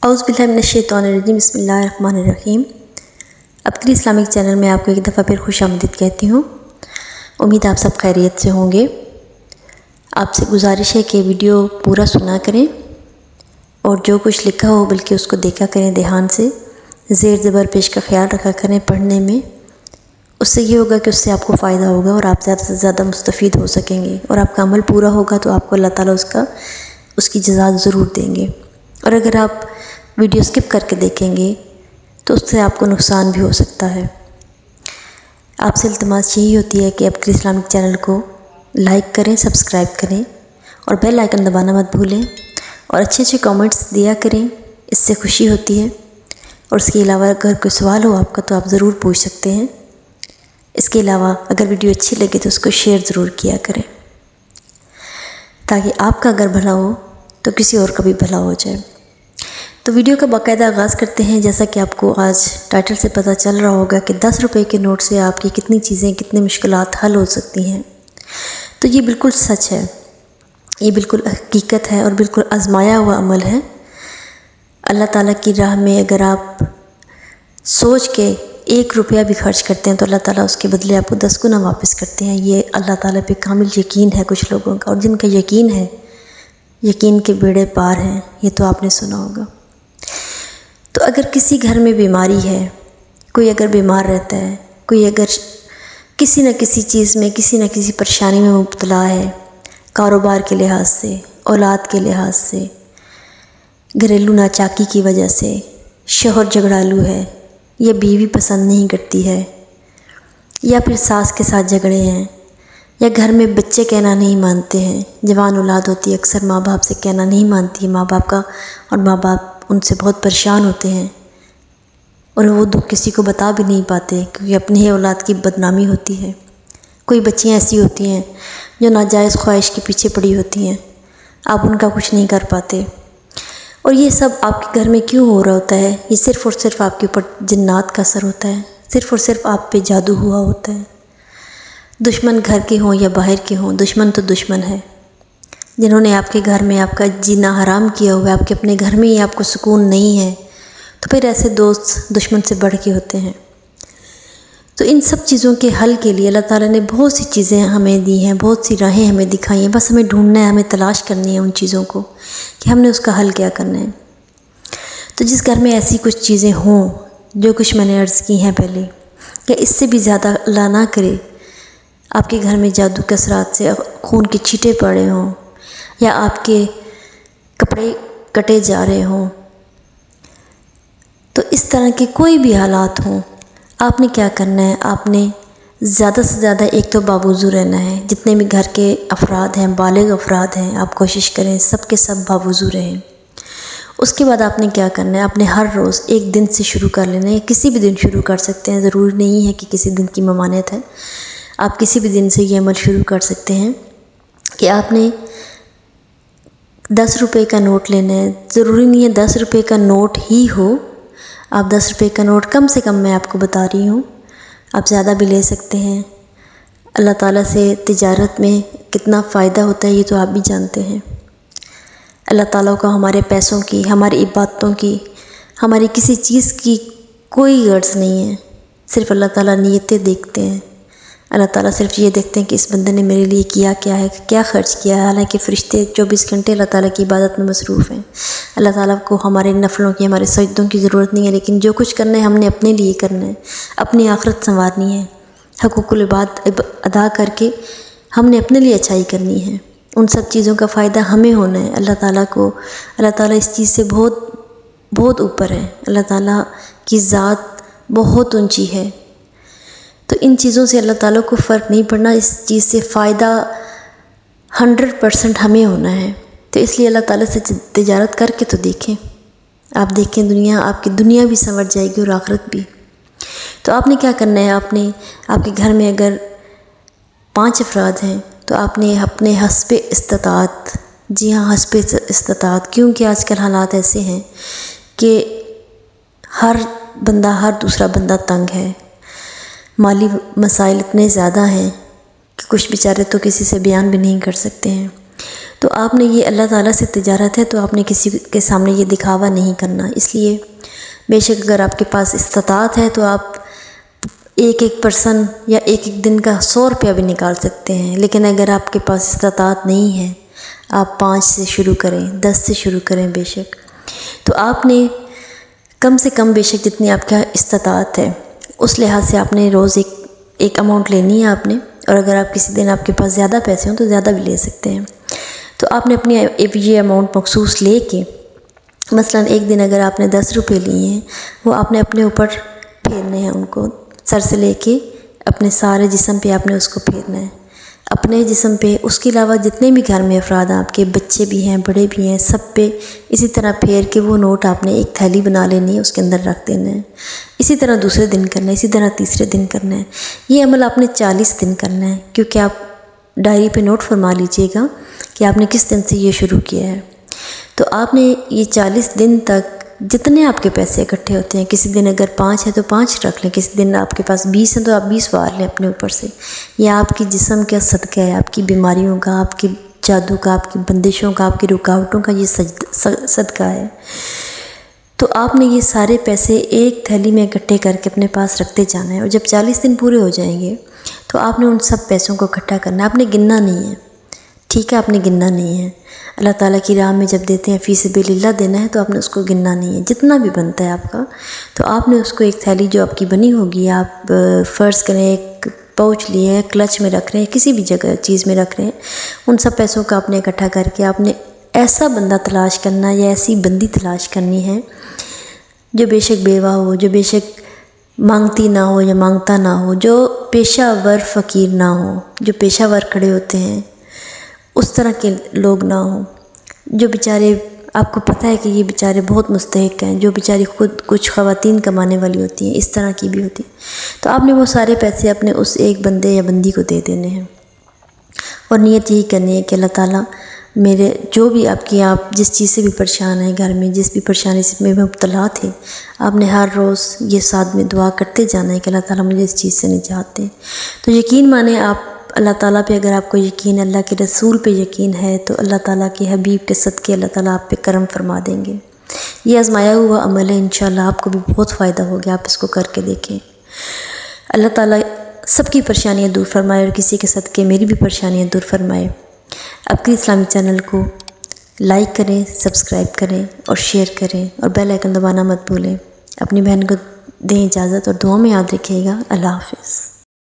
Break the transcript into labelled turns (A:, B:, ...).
A: اعوذ باللہ من الشیطان الرجیم، بسم اللہ الرحمن الرحیم۔ ابکری اسلامک چینل میں آپ کو ایک دفعہ پھر خوش آمدید کہتی ہوں۔ امید آپ سب خیریت سے ہوں گے۔ آپ سے گزارش ہے کہ ویڈیو پورا سنا کریں اور جو کچھ لکھا ہو بلکہ اس کو دیکھا کریں دھیان سے، زیر زبر پیش کا خیال رکھا کریں پڑھنے میں۔ اس سے یہ ہوگا کہ اس سے آپ کو فائدہ ہوگا اور آپ زیادہ سے زیادہ مستفید ہو سکیں گے، اور آپ کا عمل پورا ہوگا تو آپ کو اللہ تعالیٰ اس کی جزا ضرور دیں گے۔ اور اگر آپ ویڈیو سکپ کر کے دیکھیں گے تو اس سے آپ کو نقصان بھی ہو سکتا ہے۔ آپ سے التماس یہی ہوتی ہے کہ ابکری اسلامک چینل کو لائک کریں، سبسکرائب کریں اور بیل آئیکن دبانا مت بھولیں، اور اچھے اچھے کامنٹس دیا کریں، اس سے خوشی ہوتی ہے۔ اور اس کے علاوہ اگر کوئی سوال ہو آپ کا تو آپ ضرور پوچھ سکتے ہیں۔ اس کے علاوہ اگر ویڈیو اچھی لگے تو اس کو شیئر ضرور کیا کریں، تاکہ آپ کا اگر بھلا ہو تو کسی اور کا بھی بھلا ہو جائے۔ تو ویڈیو کا باقاعدہ آغاز کرتے ہیں۔ جیسا کہ آپ کو آج ٹائٹل سے پتہ چل رہا ہوگا کہ 10 روپے کے نوٹ سے آپ کی کتنی چیزیں، کتنی مشکلات حل ہو سکتی ہیں۔ تو یہ بالکل سچ ہے، یہ بالکل حقیقت ہے اور بالکل آزمایا ہوا عمل ہے۔ اللہ تعالیٰ کی راہ میں اگر آپ سوچ کے 1 روپیہ بھی خرچ کرتے ہیں تو اللہ تعالیٰ اس کے بدلے آپ کو 10 گنا واپس کرتے ہیں۔ یہ اللہ تعالیٰ پہ کامل یقین ہے کچھ لوگوں کا، اور جن کا یقین ہے، یقین کے بیڑے پار ہیں، یہ تو آپ نے سنا ہوگا۔ تو اگر کسی گھر میں بیماری ہے، کوئی اگر بیمار رہتا ہے، کوئی اگر کسی نہ کسی چیز میں، کسی نہ کسی پریشانی میں مبتلا ہے، کاروبار کے لحاظ سے، اولاد کے لحاظ سے، گھریلو ناچاکی کی وجہ سے، شوہر جھگڑالو ہے، یا بیوی پسند نہیں کرتی ہے، یا پھر ساس کے ساتھ جھگڑے ہیں، یا گھر میں بچے کہنا نہیں مانتے ہیں، جوان اولاد ہوتی ہے اکثر ماں باپ سے کہنا نہیں مانتی ہے ماں باپ کا، اور ماں باپ ان سے بہت پریشان ہوتے ہیں اور وہ دکھ کسی کو بتا بھی نہیں پاتے کیونکہ اپنی ہی اولاد کی بدنامی ہوتی ہے۔ کوئی بچیاں ایسی ہوتی ہیں جو ناجائز خواہش کے پیچھے پڑی ہوتی ہیں، آپ ان کا کچھ نہیں کر پاتے، اور یہ سب آپ کے گھر میں کیوں ہو رہا ہوتا ہے؟ یہ صرف اور صرف آپ کے اوپر جنات کا اثر ہوتا ہے، صرف اور صرف آپ پہ جادو ہوا ہوتا ہے۔ دشمن گھر کے ہوں یا باہر کے ہوں، دشمن تو دشمن ہے، جنہوں نے آپ کے گھر میں آپ کا جینا حرام کیا ہوا ہے، آپ کے اپنے گھر میں ہی آپ کو سکون نہیں ہے، تو پھر ایسے دوست دشمن سے بڑھ کے ہوتے ہیں۔ تو ان سب چیزوں کے حل کے لیے اللہ تعالیٰ نے بہت سی چیزیں ہمیں دی ہیں، بہت سی راہیں ہمیں دکھائی ہیں، بس ہمیں ڈھونڈنا ہے، ہمیں تلاش کرنی ہے ان چیزوں کو کہ ہم نے اس کا حل کیا کرنا ہے۔ تو جس گھر میں ایسی کچھ چیزیں ہوں جو کچھ میں نے عرض کی ہیں پہلے، یا اس سے بھی زیادہ اللہ نہ کرے آپ کے گھر میں جادو کے اثرات سے خون کے چھینٹے پڑے ہوں، یا آپ کے کپڑے کٹے جا رہے ہوں، تو اس طرح کے کوئی بھی حالات ہوں، آپ نے کیا کرنا ہے؟ آپ نے زیادہ سے زیادہ ایک تو باوضو رہنا ہے۔ جتنے بھی گھر کے افراد ہیں، بالغ افراد ہیں، آپ کوشش کریں سب کے سب باوضو رہیں۔ اس کے بعد آپ نے کیا کرنا ہے؟ آپ نے ہر روز ایک دن سے شروع کر لینا ہے، کسی بھی دن شروع کر سکتے ہیں، ضروری نہیں ہے کہ کسی دن کی ممانعت ہے، آپ کسی بھی دن سے یہ عمل شروع کر سکتے ہیں کہ آپ نے 10 روپے کا نوٹ لینا ہے۔ ضروری نہیں ہے 10 روپے کا نوٹ ہی ہو، آپ 10 روپے کا نوٹ کم سے کم میں آپ کو بتا رہی ہوں، آپ زیادہ بھی لے سکتے ہیں۔ اللہ تعالیٰ سے تجارت میں کتنا فائدہ ہوتا ہے یہ تو آپ بھی جانتے ہیں۔ اللہ تعالیٰ کو ہمارے پیسوں کی، ہماری عبادتوں کی، ہماری کسی چیز کی کوئی غرض نہیں ہے، صرف اللہ تعالیٰ نیتیں دیکھتے ہیں۔ اللہ تعالیٰ صرف یہ دیکھتے ہیں کہ اس بندے نے میرے لیے کیا ہے، کیا خرچ کیا ہے۔ حالانکہ فرشتے 24 گھنٹے اللہ تعالیٰ کی عبادت میں مصروف ہیں۔ اللہ تعالیٰ کو ہمارے نفلوں کی، ہمارے سجدوں کی ضرورت نہیں ہے، لیکن جو کچھ کرنا ہے ہم نے اپنے لیے کرنا ہے، اپنی آخرت سنوارنی ہے، حقوق العباد ادا کر کے ہم نے اپنے لیے اچھائی کرنی ہے۔ ان سب چیزوں کا فائدہ ہمیں ہونا ہے۔ اللہ تعالیٰ اس چیز سے بہت بہت اوپر ہے، اللہ تعالیٰ کی ذات بہت اونچی ہے۔ تو ان چیزوں سے اللہ تعالیٰ کو فرق نہیں پڑنا، اس چیز سے فائدہ 100% ہمیں ہونا ہے۔ تو اس لیے اللہ تعالیٰ سے تجارت کر کے تو دیکھیں، آپ دیکھیں آپ کی دنیا بھی سنور جائے گی اور آخرت بھی۔ تو آپ نے کیا کرنا ہے؟ آپ کے گھر میں اگر 5 افراد ہیں تو آپ نے اپنے حسب استطاعت، جی ہاں حسب استطاعت، کیونکہ آج کل حالات ایسے ہیں کہ ہر دوسرا بندہ تنگ ہے، مالی مسائل اتنے زیادہ ہیں کہ کچھ بیچارے تو کسی سے بیان بھی نہیں کر سکتے ہیں۔ تو آپ نے یہ اللہ تعالیٰ سے تجارت ہے، تو آپ نے کسی کے سامنے یہ دکھاوا نہیں کرنا۔ اس لیے بے شک اگر آپ کے پاس استطاعت ہے تو آپ ایک پرسن یا ایک دن کا 100 روپیہ بھی نکال سکتے ہیں، لیکن اگر آپ کے پاس استطاعت نہیں ہے، آپ 5 سے شروع کریں، 10 سے شروع کریں بے شک۔ تو آپ نے کم سے کم بے شک جتنی آپ کا استطاعت ہے اس لحاظ سے آپ نے روز ایک اماؤنٹ لینی ہے آپ نے، اور اگر آپ کسی دن آپ کے پاس زیادہ پیسے ہوں تو زیادہ بھی لے سکتے ہیں۔ تو آپ نے اپنی یہ اماؤنٹ مخصوص لے کے، مثلا ایک دن اگر آپ نے 10 روپے لیے ہیں، وہ آپ نے اپنے اوپر پھیرنے ہیں، ان کو سر سے لے کے اپنے سارے جسم پہ آپ نے اس کو پھیرنا ہے، اپنے جسم پہ، اس کے علاوہ جتنے بھی گھر میں افراد ہیں، آپ کے بچے بھی ہیں، بڑے بھی ہیں، سب پہ اسی طرح پھیر کے وہ نوٹ آپ نے ایک تھیلی بنا لینی ہے، اس کے اندر رکھ دینا ہے۔ اسی طرح دوسرے دن کرنا ہے، اسی طرح تیسرے دن کرنا ہے۔ یہ عمل آپ نے 40 دن کرنا ہے، کیونکہ آپ ڈائری پہ نوٹ فرما لیجئے گا کہ آپ نے کس دن سے یہ شروع کیا ہے۔ تو آپ نے یہ 40 دن تک جتنے آپ کے پیسے اکٹھے ہوتے ہیں، کسی دن اگر 5 ہے تو 5 رکھ لیں، کسی دن آپ کے پاس 20 ہیں تو آپ 20 وار لیں اپنے اوپر سے۔ یہ آپ کی جسم کا صدقہ ہے، آپ کی بیماریوں کا، آپ کی جادو کا، آپ کی بندشوں کا، آپ کی رکاوٹوں کا یہ صدقہ ہے۔ تو آپ نے یہ سارے پیسے ایک تھیلی میں اکٹھے کر کے اپنے پاس رکھتے جانا ہے، اور جب 40 دن پورے ہو جائیں گے تو آپ نے ان سب پیسوں کو اکٹھا کرنا ہے۔ آپ نے گننا نہیں ہے، ٹھیک ہے، آپ نے گننا نہیں ہے۔ اللہ تعالیٰ کی راہ میں جب دیتے ہیں، فی سبیل اللہ دینا ہے، تو آپ نے اس کو گننا نہیں ہے، جتنا بھی بنتا ہے آپ کا۔ تو آپ نے اس کو ایک تھیلی جو آپ کی بنی ہوگی، آپ فرض کریں ایک پاؤچ لیے ہیں، کلچ میں رکھ رہے ہیں، کسی بھی جگہ چیز میں رکھ رہے ہیں، ان سب پیسوں کا آپ نے اکٹھا کر کے آپ نے ایسا بندہ تلاش کرنا یا ایسی بندی تلاش کرنی ہے جو بے شک بیوہ ہو، جو بے شک مانگتی نہ ہو یا مانگتا نہ ہو، جو پیشہ ور فقیر نہ ہو، جو پیشہ ور کھڑے ہوتے ہیں اس طرح کے لوگ نہ ہوں، جو بیچارے آپ کو پتہ ہے کہ یہ بیچارے بہت مستحق ہیں، جو بیچاری خود کچھ خواتین کمانے والی ہوتی ہیں، اس طرح کی بھی ہوتی ہیں۔ تو آپ نے وہ سارے پیسے اپنے اس ایک بندے یا بندی کو دے دینے ہیں، اور نیت یہی کرنی ہے کہ اللہ تعالیٰ میرے جو بھی آپ جس چیز سے بھی پریشان ہیں، گھر میں جس بھی پریشانی سے میں مبتلا تھے، آپ نے ہر روز یہ ساتھ میں دعا کرتے جانا ہے کہ اللہ تعالیٰ مجھے اس چیز سے نجات دے۔ تو یقین مانیں آپ اللہ تعالیٰ پہ، اگر آپ کو یقین، اللہ کے رسول پہ یقین ہے، تو اللہ تعالیٰ کے حبیب کے صدقے اللہ تعالیٰ آپ پہ کرم فرما دیں گے۔ یہ آزمایا ہوا عمل ہے، انشاءاللہ آپ کو بھی بہت فائدہ ہوگا، آپ اس کو کر کے دیکھیں۔ اللہ تعالیٰ سب کی پریشانیاں دور فرمائے، اور کسی کے صدقے میری بھی پریشانیاں دور فرمائے۔ اپنی اسلامی چینل کو لائک کریں، سبسکرائب کریں اور شیئر کریں، اور بیل آئیکن دبانا مت بھولیں۔ اپنی بہن کو دیں اجازت، اور دعا میں یاد رکھیے گا۔ اللہ حافظ۔